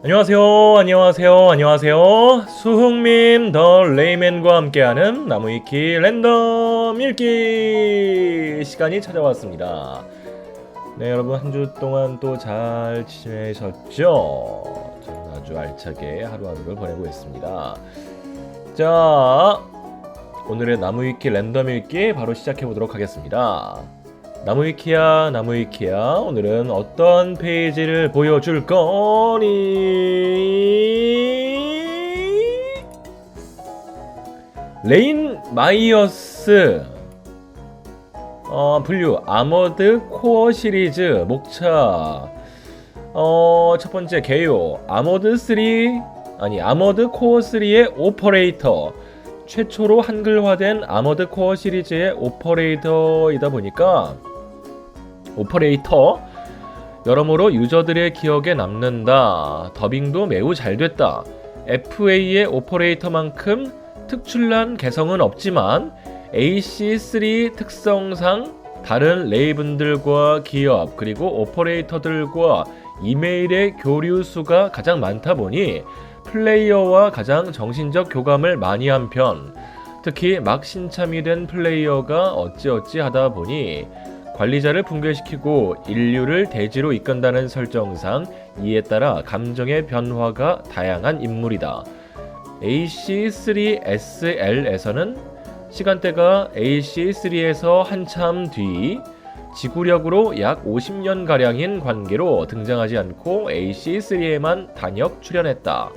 안녕하세요. 수흥민 더 레이맨과 함께하는 나무위키 랜덤 읽기 시간이 찾아왔습니다. 네, 여러분 한 주 동안 또 잘 지내셨죠? 저는 아주 알차게 하루하루를 보내고 있습니다. 자, 오늘의 나무위키 랜덤 읽기 바로 시작해 보도록 하겠습니다. 나무위키야, 오늘은 어떤 페이지를 보여줄 거니? 레인 마이어스 분류 아머드 코어 시리즈 목차. 첫 번째 개요 아머드 코어 3의 오퍼레이터. 최초로 한글화된 아머드 코어 시리즈의 오퍼레이터이다 보니까 오퍼레이터 여러모로 유저들의 기억에 남는다. 더빙도 매우 잘 됐다. FA의 오퍼레이터만큼 특출난 개성은 없지만 AC3 특성상 다른 레이븐들과 기업 그리고 오퍼레이터들과 이메일의 교류 수가 가장 많다 보니 플레이어와 가장 정신적 교감을 많이 한 편. 특히 막 신참이 된 플레이어가 어찌어찌 하다 보니 관리자를 붕괴시키고 인류를 대지로 이끈다는 설정상 이에 따라 감정의 변화가 다양한 인물이다. AC3SL에서는 시간대가 AC3에서 한참 뒤 지구력으로 약 50년가량인 관계로 등장하지 않고 AC3에만 단역 출연했다.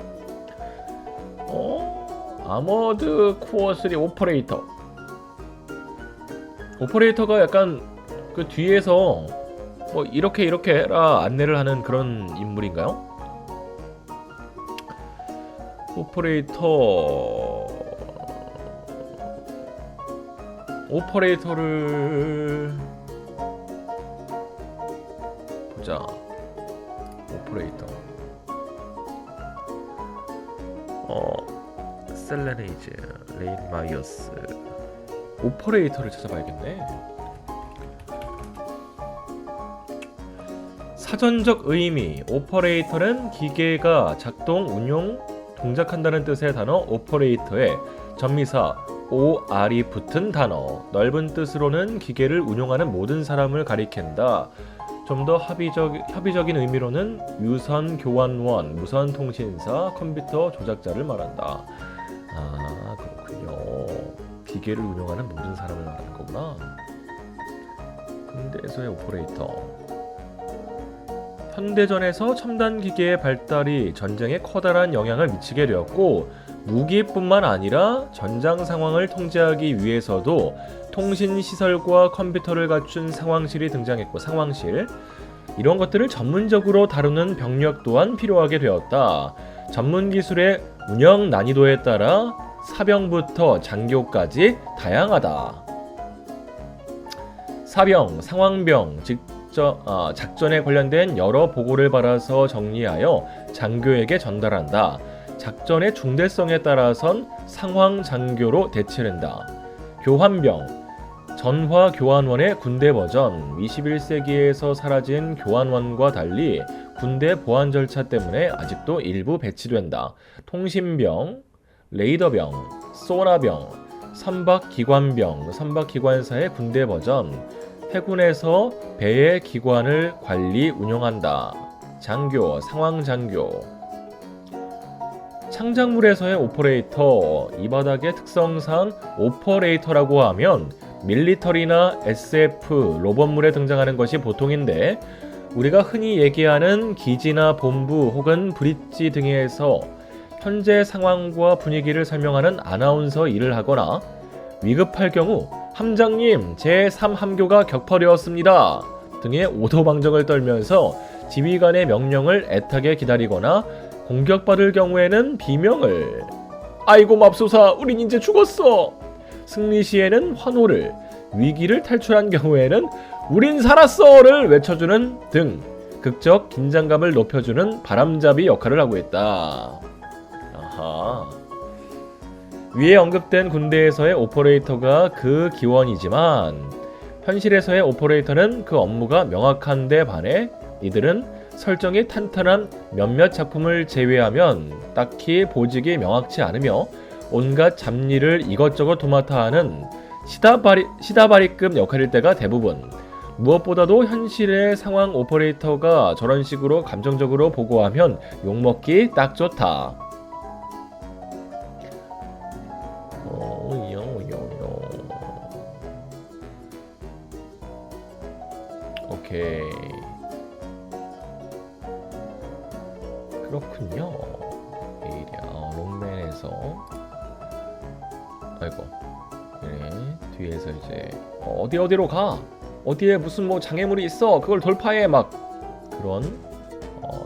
아머드 코어 3 오퍼레이터가 약간 그 뒤에서 뭐 이렇게 해라 안내를 하는 그런 인물인가요? 오퍼레이터를 보자. 오퍼레이터 셀레네이즈 레인 마이어스 오퍼레이터를 찾아봐야겠네. 사전적 의미 오퍼레이터는 기계가 작동, 운용, 동작한다는 뜻의 단어 오퍼레이터에 전미사 OR이 붙은 단어. 넓은 뜻으로는 기계를 운용하는 모든 사람을 가리킨다. 좀 더 협의적인 의미로는 유선 교환원, 무선 통신사, 컴퓨터 조작자를 말한다. 아, 그렇군요. 기계를 운영하는 모든 사람을 말하는 거구나. 근대에서의 오퍼레이터. 현대전에서 첨단 기계의 발달이 전쟁에 커다란 영향을 미치게 되었고 무기뿐만 아니라 전장 상황을 통제하기 위해서도 통신 시설과 컴퓨터를 갖춘 상황실이 등장했고 상황실 이런 것들을 전문적으로 다루는 병력 또한 필요하게 되었다. 전문 기술의 운영 난이도에 따라 사병부터 장교까지 다양하다. 사병, 상황병, 작전에 관련된 여러 보고를 받아서 정리하여 장교에게 전달한다. 작전의 중대성에 따라선 상황 장교로 대체된다. 교환병, 전화 교환원의 군대 버전. 21세기에서 사라진 교환원과 달리 군대 보안 절차 때문에 아직도 일부 배치된다. 통신병, 레이더병, 소나병, 선박기관병, 선박기관사의 군대 버전. 해군에서 배의 기관을 관리 운영한다. 장교, 상황장교. 창작물에서의 오퍼레이터. 이 바닥의 특성상 오퍼레이터라고 하면 밀리터리나 SF, 로봇물에 등장하는 것이 보통인데 우리가 흔히 얘기하는 기지나 본부 혹은 브릿지 등에서 현재 상황과 분위기를 설명하는 아나운서 일을 하거나 위급할 경우 함장님 제3함교가 격파되었습니다 등의 오도방정을 떨면서 지휘관의 명령을 애타게 기다리거나 공격받을 경우에는 비명을 아이고 맙소사 우린 이제 죽었어. 승리 시에는 환호를, 위기를 탈출한 경우에는 우린 살았어를 외쳐주는 등 극적 긴장감을 높여주는 바람잡이 역할을 하고 있다. 아하. 위에 언급된 군대에서의 오퍼레이터가 그 기원이지만 현실에서의 오퍼레이터는 그 업무가 명확한 데 반해 이들은 설정이 탄탄한 몇몇 작품을 제외하면 딱히 보직이 명확치 않으며 온갖 잡일을 이것저것 도맡아 하는 시다바리급 역할일 때가 대부분. 무엇보다도 현실의 상황 오퍼레이터가 저런 식으로 감정적으로 보고하면 욕먹기 딱 좋다. 오케이. 그렇군요. 에이리야 롱맨에서 아이고 네, 뒤에서 이제 어디로 가? 어디에 무슨 뭐 장애물이 있어? 그걸 돌파해 막 그런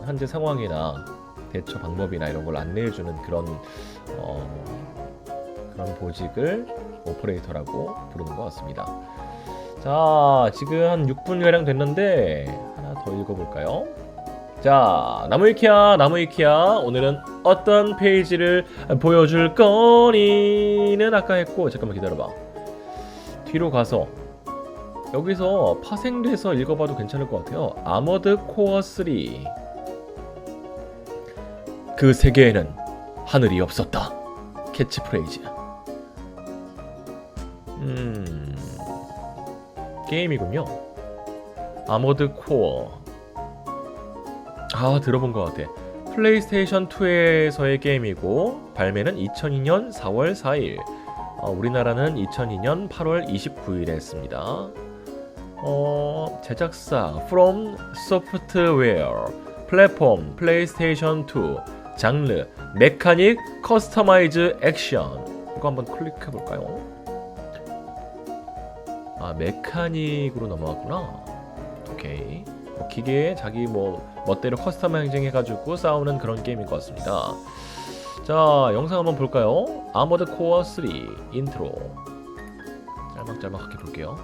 현재 상황이나 대처 방법이나 이런 걸 안내해주는 그런 보직을 오퍼레이터라고 부르는 것 같습니다. 자, 지금 한 6분가량 됐는데 하나 더 읽어볼까요? 자, 나무위키야 오늘은 어떤 페이지를 보여줄 거니는 아까 했고 잠깐만 기다려봐. 뒤로 가서 여기서 파생돼서 읽어봐도 괜찮을 것 같아요. 아머드 코어 3. 그 세계에는 하늘이 없었다. 캐치프레이즈. 게임이군요. 아머드 코어. 들어본 것 같아. 플레이스테이션 2에서의 게임이고 발매는 2002년 4월 4일. 우리나라는 2002년 8월 29일에 했습니다. 제작사 From Software, 플랫폼 플레이스테이션 2, 장르 메카닉 커스터마이즈 액션. 이거 한번 클릭해 볼까요? 메카닉으로 넘어갔구나. 오케이. 기계에 자기 멋대로 커스터마이징 해가지고 싸우는 그런 게임인 것 같습니다. 자, 영상 한번 볼까요? 아머드 코어 3 인트로 짤막짤막하게 볼게요.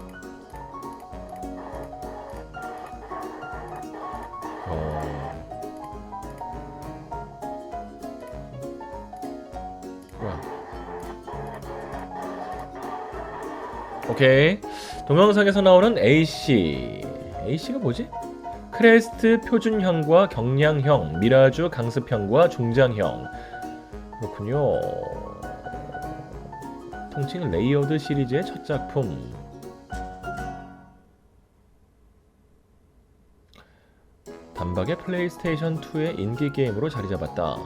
오케이. 동영상에서 나오는 AC가 뭐지? 크레스트 표준형과 경량형, 미라주 강습형과 중장형. 그렇군요. 통칭 레이어드 시리즈의 첫 작품. 단박에 플레이스테이션 2의 인기 게임으로 자리 잡았다.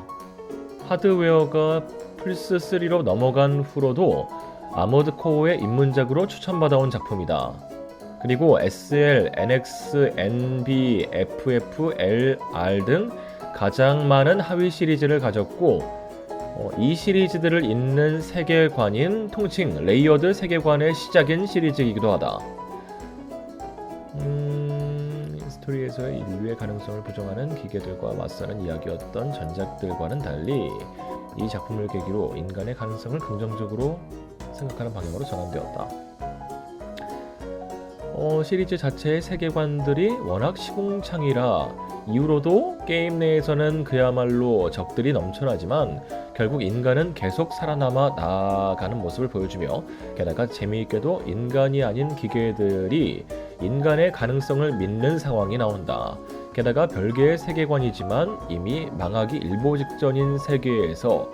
하드웨어가 플스3로 넘어간 후로도 아머드 코어의 입문작으로 추천받아온 작품이다. 그리고 SL, NX, NB, FF, LR 등 가장 많은 하위 시리즈를 가졌고 이 시리즈들을 잇는 세계관인 통칭 레이어드 세계관의 시작인 시리즈이기도 하다. 스토리에서의 인류의 가능성을 부정하는 기계들과 맞서는 이야기였던 전작들과는 달리 이 작품을 계기로 인간의 가능성을 긍정적으로 생각하는 방향으로 전환되었다. 시리즈 자체의 세계관들이 워낙 시궁창이라 이후로도 게임 내에서는 그야말로 적들이 넘쳐나지만 결국 인간은 계속 살아남아 나아가는 모습을 보여주며 게다가 재미있게도 인간이 아닌 기계들이 인간의 가능성을 믿는 상황이 나온다. 게다가 별개의 세계관이지만 이미 망하기 일보 직전인 세계에서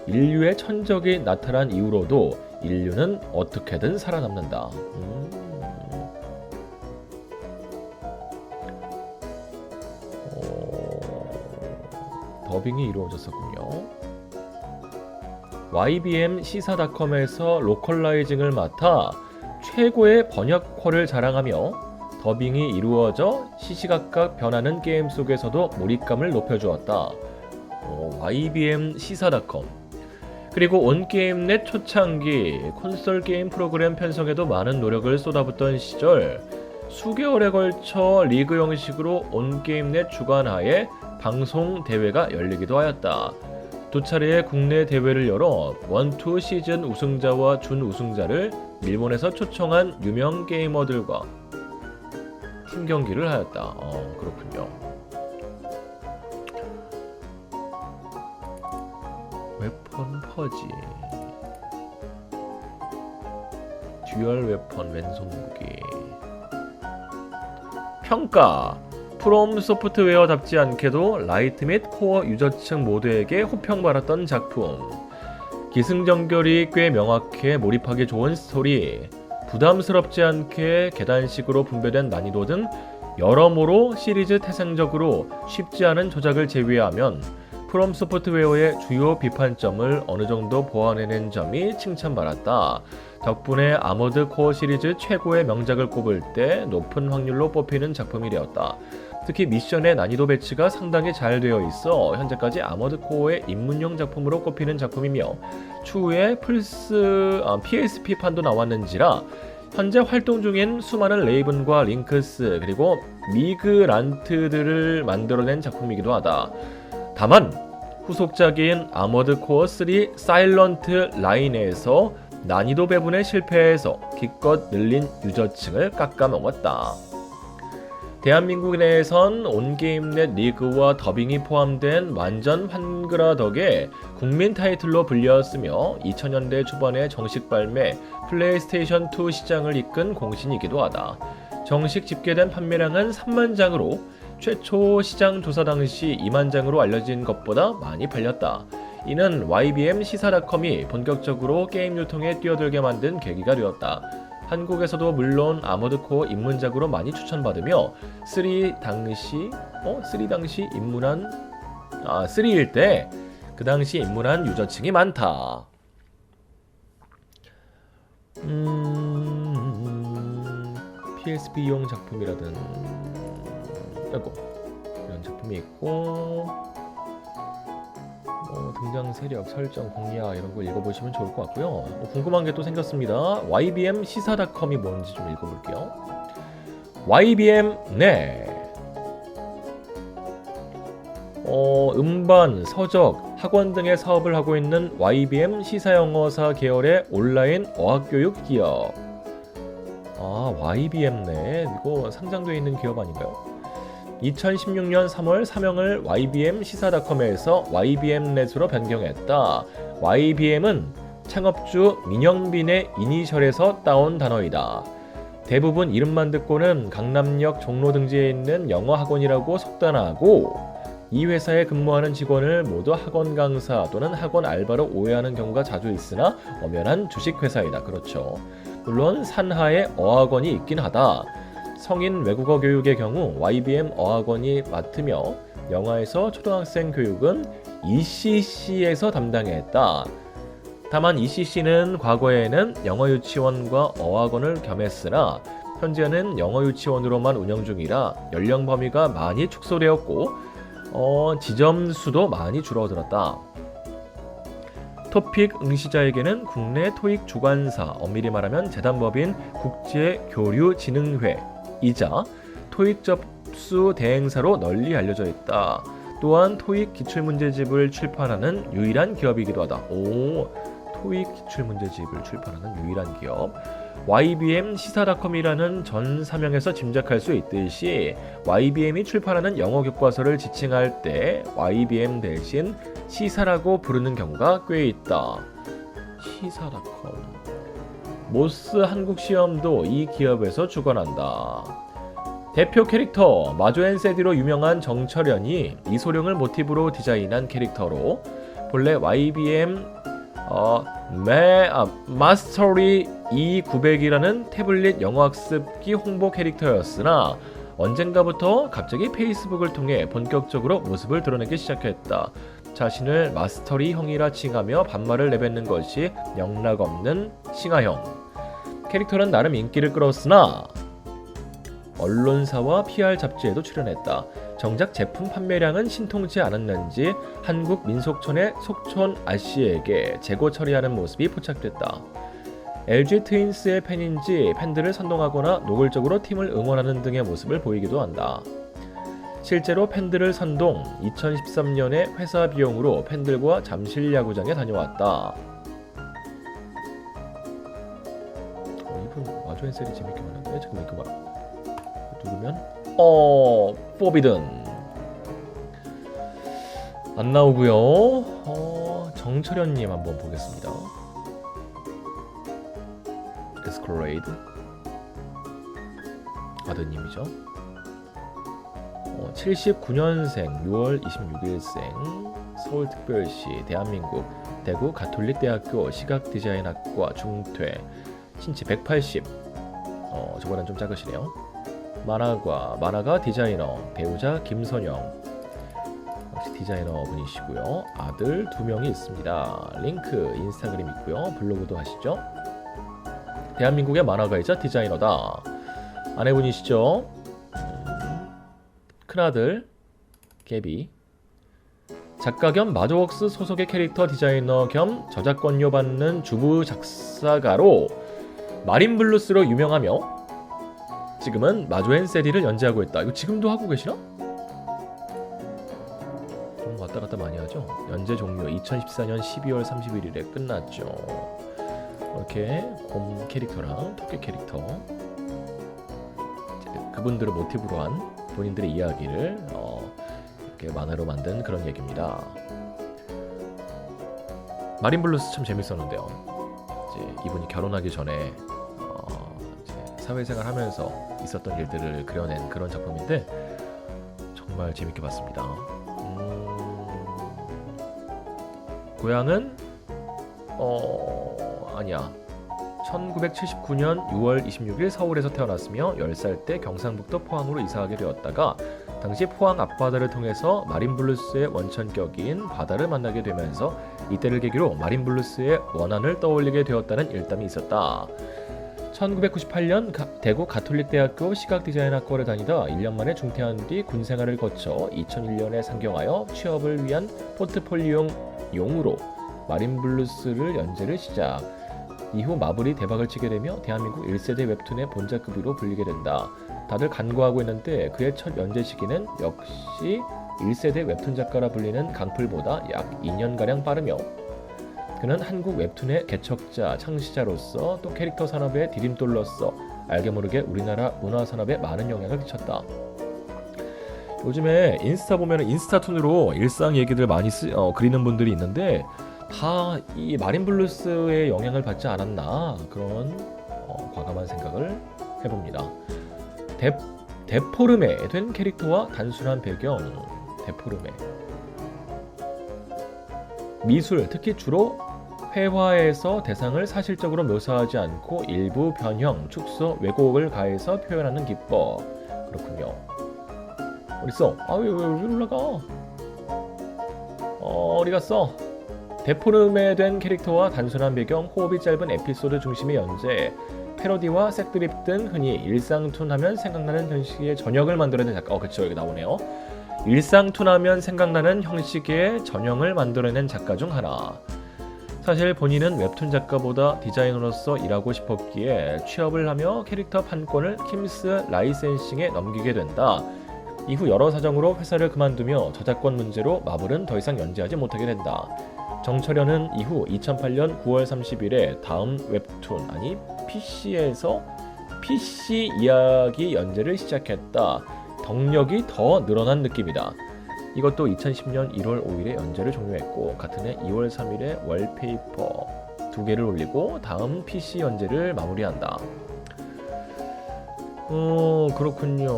인류의 천적이 나타난 이후로도 인류는 어떻게든 살아남는다. 더빙이 이루어졌었군요. YBM 시사닷컴에서 로컬라이징을 맡아 최고의 번역권을 자랑하며 더빙이 이루어져 시시각각 변하는 게임 속에서도 몰입감을 높여주었다. YBM 시사닷컴. 그리고 온게임넷 초창기 콘솔 게임 프로그램 편성에도 많은 노력을 쏟아붓던 시절 수개월에 걸쳐 리그 형식으로 온게임넷 주관하에 방송 대회가 열리기도 하였다. 두 차례의 국내 대회를 열어 1, 2 시즌 우승자와 준우승자를 일본에서 초청한 유명 게이머들과 팀 경기를 하였다. 그렇군요. 웨폰 퍼지, 듀얼 웨폰 왼손 무기. 평가 프롬 소프트웨어답지 않게도 라이트 및 코어 유저층 모두에게 호평받았던 작품. 기승전결이 꽤 명확해 몰입하기 좋은 스토리, 부담스럽지 않게 계단식으로 분배된 난이도 등 여러모로 시리즈 태생적으로 쉽지 않은 조작을 제외하면 프롬 소프트웨어의 주요 비판점을 어느 정도 보완해낸 점이 칭찬받았다. 덕분에 아머드 코어 시리즈 최고의 명작을 꼽을 때 높은 확률로 뽑히는 작품이 되었다. 특히 미션의 난이도 배치가 상당히 잘 되어 있어 현재까지 아머드 코어의 입문용 작품으로 꼽히는 작품이며 추후에 PSP판도 나왔는지라 현재 활동 중인 수많은 레이븐과 링크스 그리고 미그란트들을 만들어낸 작품이기도 하다. 다만 후속작인 아머드 코어 3 사일런트 라인에서 난이도 배분에 실패해서 기껏 늘린 유저층을 깎아먹었다. 대한민국 내에선 온게임넷 리그와 더빙이 포함된 완전 한글화 덕에 국민 타이틀로 불렸으며 2000년대 초반에 정식 발매 플레이스테이션 2 시장을 이끈 공신이기도 하다. 정식 집계된 판매량은 3만 장으로 최초 시장 조사 당시 2만 장으로 알려진 것보다 많이 팔렸다. 이는 YBM 시사닷컴이 본격적으로 게임 유통에 뛰어들게 만든 계기가 되었다. 한국에서도 물론 아머드 코어 입문작으로 많이 추천받으며 3일 때 그 당시 입문한 유저층이 많다. PSP용 작품이라든 이런 작품이 있고 등장 세력, 설정, 공략 이런 거 읽어보시면 좋을 것 같고요. 궁금한 게 또 생겼습니다. YBM 시사닷컴이 뭔지 좀 읽어볼게요. YBM 음반, 서적, 학원 등의 사업을 하고 있는 YBM 시사영어사 계열의 온라인 어학교육 기업. YBM 이거 상장되어 있는 기업 아닌가요? 2016년 3월 사명을 YBM 시사닷컴에서 YBM넷으로 변경했다. YBM은 창업주 민영빈의 이니셜에서 따온 단어이다. 대부분 이름만 듣고는 강남역 종로 등지에 있는 영어학원이라고 속단하고 이 회사에 근무하는 직원을 모두 학원 강사 또는 학원 알바로 오해하는 경우가 자주 있으나 엄연한 주식회사이다. 그렇죠. 물론 산하에 어학원이 있긴 하다. 성인 외국어 교육의 경우 YBM 어학원이 맡으며 영어에서 초등학생 교육은 ECC에서 담당했다. 다만 ECC는 과거에는 영어 유치원과 어학원을 겸했으나 현재는 영어 유치원으로만 운영 중이라 연령 범위가 많이 축소되었고 지점 수도 많이 줄어들었다. 토픽 응시자에게는 국내 토익 주관사, 엄밀히 말하면 재단법인 국제교류진흥회이자 토익 접수 대행사로 널리 알려져 있다. 또한 토익 기출문제집을 출판하는 유일한 기업이기도 하다. 토익 기출문제집을 출판하는 유일한 기업. YBM 시사닷컴이라는 전 사명에서 짐작할 수 있듯이 YBM이 출판하는 영어 교과서를 지칭할 때 YBM 대신 시사라고 부르는 경우가 꽤 있다. 시사닷컴. 모스 한국시험도 이 기업에서 주관한다. 대표 캐릭터 마조앤세디로 유명한 정철현이 이소룡을 모티브로 디자인한 캐릭터로 본래 YBM 마스터리 E900이라는 태블릿 영어학습기 홍보 캐릭터였으나 언젠가부터 갑자기 페이스북을 통해 본격적으로 모습을 드러내기 시작했다. 자신을 마스터리 형이라 칭하며 반말을 내뱉는 것이 영락없는 칭하형. 캐릭터는 나름 인기를 끌었으나 언론사와 PR 잡지에도 출연했다. 정작 제품 판매량은 신통치 않았는지 한국민속촌의 속촌 아씨에게 재고 처리하는 모습이 포착됐다. LG 트윈스의 팬인지 팬들을 선동하거나 노골적으로 팀을 응원하는 등의 모습을 보이기도 한다. 실제로 팬들을 선동, 2013년에 회사 비용으로 팬들과 잠실 야구장에 다녀왔다. 이분 마조앤셀이 재밌게 봤는데 잠깐만 이거 봐라. 누르면 포비든 안 나오고요. 정철현님 한번 보겠습니다. 에스컬레이드 아드님이죠. 79년생 6월 26일생 서울특별시 대한민국 대구 가톨릭대학교 시각디자인학과 중퇴 신치 180 저보다는 좀 작으시네요. 만화가 디자이너 배우자 김선영 역시 디자이너 분이시고요. 아들 2명이 있습니다. 링크 인스타그램 있고요. 블로그도 하시죠. 대한민국의 만화가이자 디자이너다. 아내분이시죠. 큰아들 개비 작가 겸 마조웍스 소속의 캐릭터 디자이너 겸 저작권료 받는 주부 작사가로 마린블루스로 유명하며 지금은 마조앤세리를 연재하고 있다. 이거 지금도 하고 계시나? 좀 왔다 갔다 많이 하죠. 연재 종료 2014년 12월 31일에 끝났죠. 이렇게 곰 캐릭터랑 토끼 캐릭터 그분들을 모티브로 한 본인들의 이야기를 이렇게 만화로 만든 그런 얘기입니다. 마린블루스 참 재밌었는데요. 이제 이분이 결혼하기 전에 이제 사회생활 하면서 있었던 일들을 그려낸 그런 작품인데 정말 재밌게 봤습니다. 고향은 아니야. 1979년 6월 26일 서울에서 태어났으며 10살 때 경상북도 포항으로 이사하게 되었다가 당시 포항 앞바다를 통해서 마린블루스의 원천격인 바다를 만나게 되면서 이때를 계기로 마린블루스의 원한을 떠올리게 되었다는 일담이 있었다. 1998년 대구 가톨릭대학교 시각디자인학과를 다니다 1년 만에 중퇴한 뒤 군생활을 거쳐 2001년에 상경하여 취업을 위한 포트폴리오용으로 마린블루스를 연재를 시작. 이후 마블이 대박을 치게 되며 대한민국 1세대 웹툰의 본작급으로 불리게 된다. 다들 간과하고 있는데 그의 첫 연재 시기는 역시 1세대 웹툰 작가라 불리는 강풀보다 약 2년가량 빠르며 그는 한국 웹툰의 개척자, 창시자로서 또 캐릭터 산업의 디딤돌로서 알게 모르게 우리나라 문화 산업에 많은 영향을 끼쳤다. 요즘에 인스타 보면 인스타툰으로 일상 얘기들 많이 그리는 분들이 있는데 다 이 마린블루스의 영향을 받지 않았나 그런 과감한 생각을 해봅니다. 데포르메 된 캐릭터와 단순한 배경 데포르메 미술 특히 주로 회화에서 대상을 사실적으로 묘사하지 않고 일부 변형, 축소, 왜곡을 가해서 표현하는 기법. 그렇군요. 어딨어? 왜 올라가? 어디 갔어? 데포름에 된 캐릭터와 단순한 배경, 호흡이 짧은 에피소드 중심의 연재, 패러디와 색드립 등 흔히 일상툰 하면 생각나는 형식의 전형을 만들어낸 작가. 그쵸, 여기 나오네요. 일상툰 하면 생각나는 형식의 전형을 만들어낸 작가 중 하나. 사실 본인은 웹툰 작가보다 디자이너로서 일하고 싶었기에 취업을 하며 캐릭터 판권을 킴스 라이센싱에 넘기게 된다. 이후 여러 사정으로 회사를 그만두며 저작권 문제로 마블은 더 이상 연재하지 못하게 된다. 정철현은 이후 2008년 9월 30일에 다음 웹툰 PC에서 PC 이야기 연재를 시작했다. 덕력이 더 늘어난 느낌이다. 이것도 2010년 1월 5일에 연재를 종료했고 같은 해 2월 3일에 월페이퍼 2개를 올리고 다음 PC 연재를 마무리한다. 그렇군요.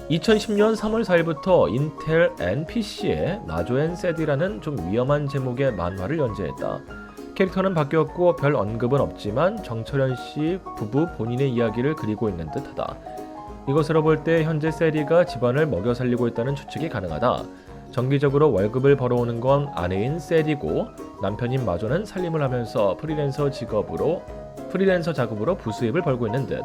2010년 3월 4일부터 인텔 앤 PC에 마조 앤 세디라는 좀 위험한 제목의 만화를 연재했다. 캐릭터는 바뀌었고 별 언급은 없지만 정철현 씨 부부 본인의 이야기를 그리고 있는 듯하다. 이것으로 볼 때 현재 세리가 집안을 먹여 살리고 있다는 추측이 가능하다. 정기적으로 월급을 벌어오는 건 아내인 세리고 남편인 마조는 살림을 하면서 프리랜서 작업으로 부수입을 벌고 있는 듯.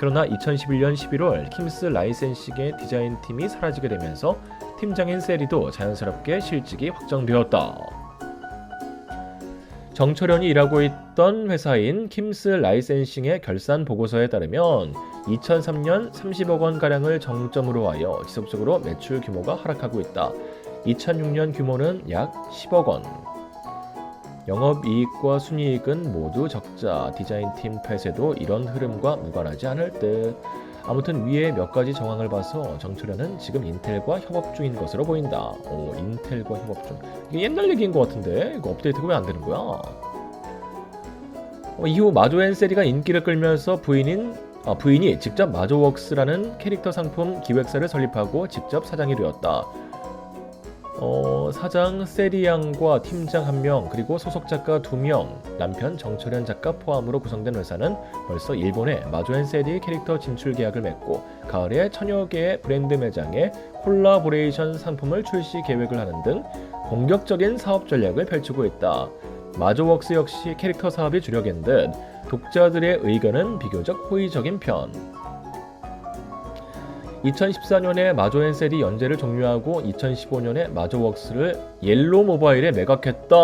그러나 2011년 11월 킴스 라이센싱의 디자인팀이 사라지게 되면서 팀장인 세리도 자연스럽게 실직이 확정되었다. 정철현이 일하고 있던 회사인 킴스 라이센싱의 결산 보고서에 따르면 2003년 30억 원가량을 정점으로 하여 지속적으로 매출 규모가 하락하고 있다. 2006년 규모는 약 10억 원. 영업이익과 순이익은 모두 적자. 디자인팀 폐쇄도 이런 흐름과 무관하지 않을 듯. 아무튼 위에 몇 가지 정황을 봐서 정철현은 지금 인텔과 협업 중인 것으로 보인다. 인텔과 협업 중. 이게 옛날 얘기인 것 같은데 이거 업데이트가 왜 안 되는 거야? 이후 마조 앤 세리가 인기를 끌면서 부인인 부인이 직접 마조웍스라는 캐릭터 상품 기획사를 설립하고 직접 사장이 되었다. 사장 세리양과 팀장 1명 그리고 소속 작가 2명, 남편 정철현 작가 포함으로 구성된 회사는 벌써 일본에 마조앤세리 캐릭터 진출 계약을 맺고 가을에 천여 개의 브랜드 매장에 콜라보레이션 상품을 출시 계획을 하는 등 공격적인 사업 전략을 펼치고 있다. 마조웍스 역시 캐릭터 사업이 주력인 듯 독자들의 의견은 비교적 호의적인 편. 2014년에 마조앤셀이 연재를 종료하고 2015년에 마조웍스를 옐로 모바일에 매각했다.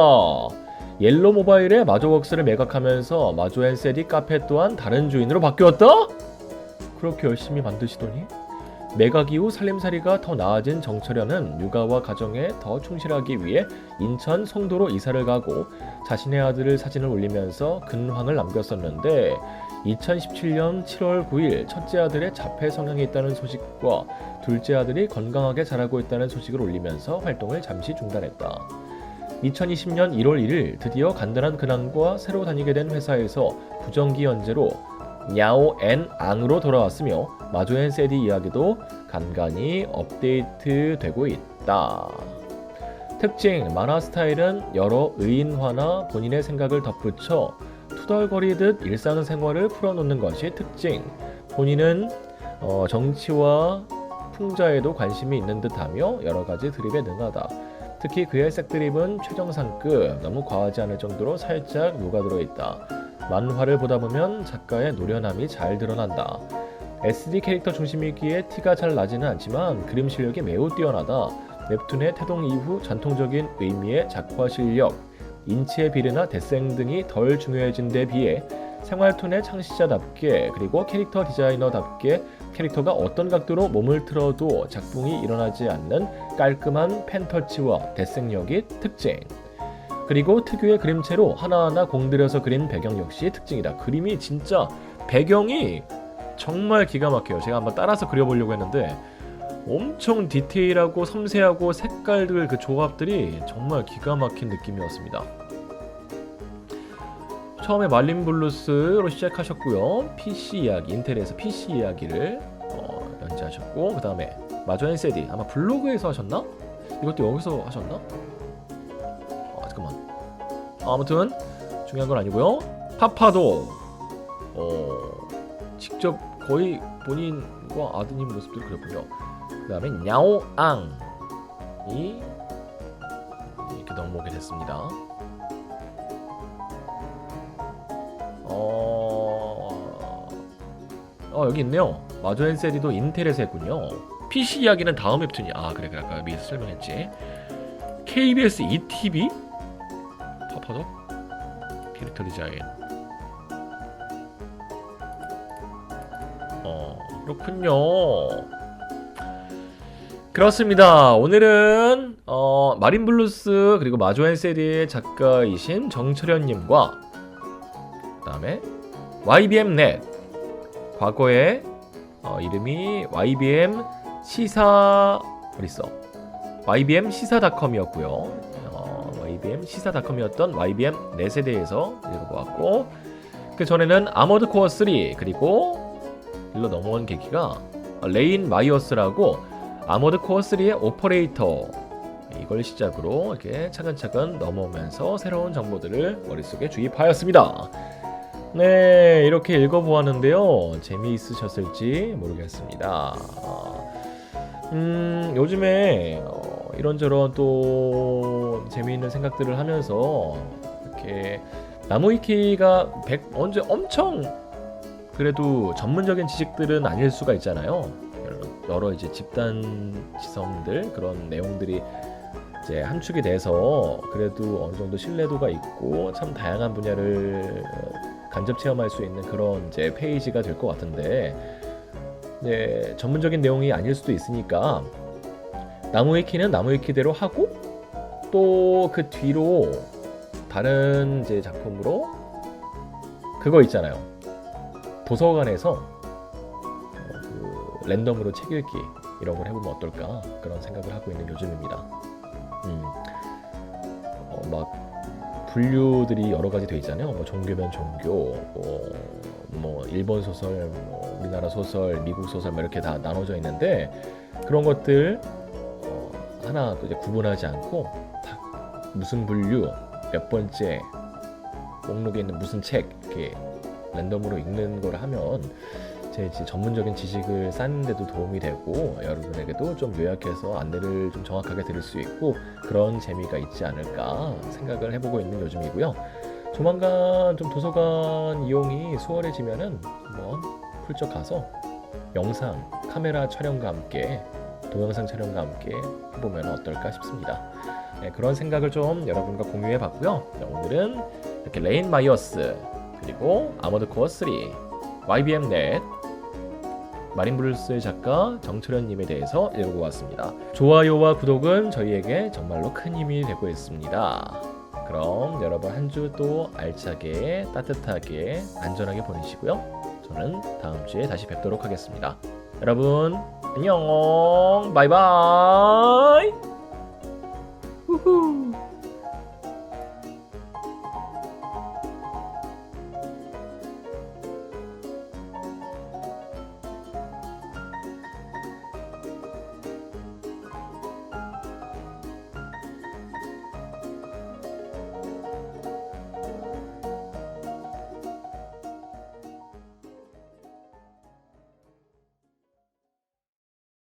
옐로 모바일에 마조웍스를 매각하면서 마조앤셀이 카페 또한 다른 주인으로 바뀌었다? 그렇게 열심히 만드시더니? 매각 이후 살림살이가 더 나아진 정철현은 육아와 가정에 더 충실하기 위해 인천 송도로 이사를 가고 자신의 아들을 사진을 올리면서 근황을 남겼었는데 2017년 7월 9일 첫째 아들의 자폐 성향이 있다는 소식과 둘째 아들이 건강하게 자라고 있다는 소식을 올리면서 활동을 잠시 중단했다. 2020년 1월 1일 드디어 간단한 근황과 새로 다니게 된 회사에서 부정기 연재로 냐오 앤 앙으로 돌아왔으며 마조앤 세디 이야기도 간간히 업데이트되고 있다. 특징, 만화 스타일은 여러 의인화나 본인의 생각을 덧붙여 투덜거리듯 일상생활을 풀어놓는 것이 특징. 본인은 정치와 풍자에도 관심이 있는 듯하며 여러가지 드립에 능하다. 특히 그의 색드립은 최정상급, 너무 과하지 않을 정도로 살짝 녹아들어있다. 만화를 보다 보면 작가의 노련함이 잘 드러난다. SD 캐릭터 중심이기에 티가 잘 나지는 않지만 그림 실력이 매우 뛰어나다. 웹툰의 태동 이후 전통적인 의미의 작화 실력, 인치의 비례나 대생 등이 덜 중요해진 데 비해 생활툰의 창시자답게 그리고 캐릭터 디자이너답게 캐릭터가 어떤 각도로 몸을 틀어도 작품이 일어나지 않는 깔끔한 펜터치와 대생력이 특징. 그리고 특유의 그림체로 하나하나 공들여서 그린 배경 역시 특징이다. 그림이 진짜 배경이 정말 기가 막혀요. 제가 한번 따라서 그려보려고 했는데 엄청 디테일하고 섬세하고 색깔들 그 조합들이 정말 기가 막힌 느낌이었습니다. 처음에 말린 블루스로 시작하셨고요. PC 이야기, 인텔에서 PC 이야기를 연재하셨고 그 다음에 마조앤세디 아마 블로그에서 하셨나? 이것도 여기서 하셨나? 잠깐만. 아무튼 중요한 건 아니고요. 파파도 직접 거의 본인과 아드님 모습들 그렸군요. 그 다음에 냐오앙이 이렇게 넘어오게 됐습니다. 여기 있네요. 마조앤세리도 인텔에서 했군요. PC 이야기는 다음 웹툰이 그래 아까 미리 설명했지. KBS ETV 파파도 캐릭터 디자인. 그렇군요. 그렇습니다. 오늘은 마린 블루스 그리고 마조앤세리의 작가이신 정철현님과 그 다음에 YBM 넷 과거에 이름이 YBM 시사 YBM 시사닷컴이었고요. YBM 시사닷컴이었던 YBM 넷에 대해서 읽어보았고 그 전에는 아머드 코어 3 그리고 일로 넘어온 계기가 레인 마이어스라고 아머드 코어 3의 오퍼레이터 이걸 시작으로 이렇게 차근차근 넘어오면서 새로운 정보들을 머릿속에 주입하였습니다. 네, 이렇게 읽어보았는데요. 재미있으셨을지 모르겠습니다. 요즘에 이런저런 또 재미있는 생각들을 하면서 이렇게 나무위키가 언제 엄청 그래도 전문적인 지식들은 아닐 수가 있잖아요. 여러 이제 집단 지성들 그런 내용들이 이제 함축이 돼서 그래도 어느 정도 신뢰도가 있고 참 다양한 분야를 간접 체험할 수 있는 그런 이제 페이지가 될 것 같은데, 네, 전문적인 내용이 아닐 수도 있으니까 나무위키는 나무위키대로 하고 또 그 뒤로 다른 이제 작품으로 그거 있잖아요. 도서관에서 그 랜덤으로 책 읽기 이런 걸 해보면 어떨까 그런 생각을 하고 있는 요즘입니다. 막 분류들이 여러 가지 돼 있잖아요. 뭐 종교면 종교, 뭐 일본 소설, 뭐 우리나라 소설, 미국 소설 뭐 이렇게 다 나눠져 있는데 그런 것들 하나 이제 구분하지 않고 다 무슨 분류, 몇 번째, 목록에 있는 무슨 책 이렇게 랜덤으로 읽는 걸 하면 제 전문적인 지식을 쌓는 데도 도움이 되고 여러분에게도 좀 요약해서 안내를 좀 정확하게 드릴 수 있고 그런 재미가 있지 않을까 생각을 해보고 있는 요즘이고요. 조만간 좀 도서관 이용이 수월해지면은 한번 훌쩍 가서 영상, 카메라 촬영과 함께 동영상 촬영과 함께 해보면 어떨까 싶습니다. 네, 그런 생각을 좀 여러분과 공유해 봤고요. 오늘은 이렇게 레인 마이어스 그리고 아머드 코어 3, YBM 넷, 마린브루스의 작가 정철현님에 대해서 읽어보았습니다. 좋아요와 구독은 저희에게 정말로 큰 힘이 되고 있습니다. 그럼 여러분 한 주 또 알차게 따뜻하게 안전하게 보내시고요. 저는 다음 주에 다시 뵙도록 하겠습니다. 여러분 안녕 바이바이. 우후.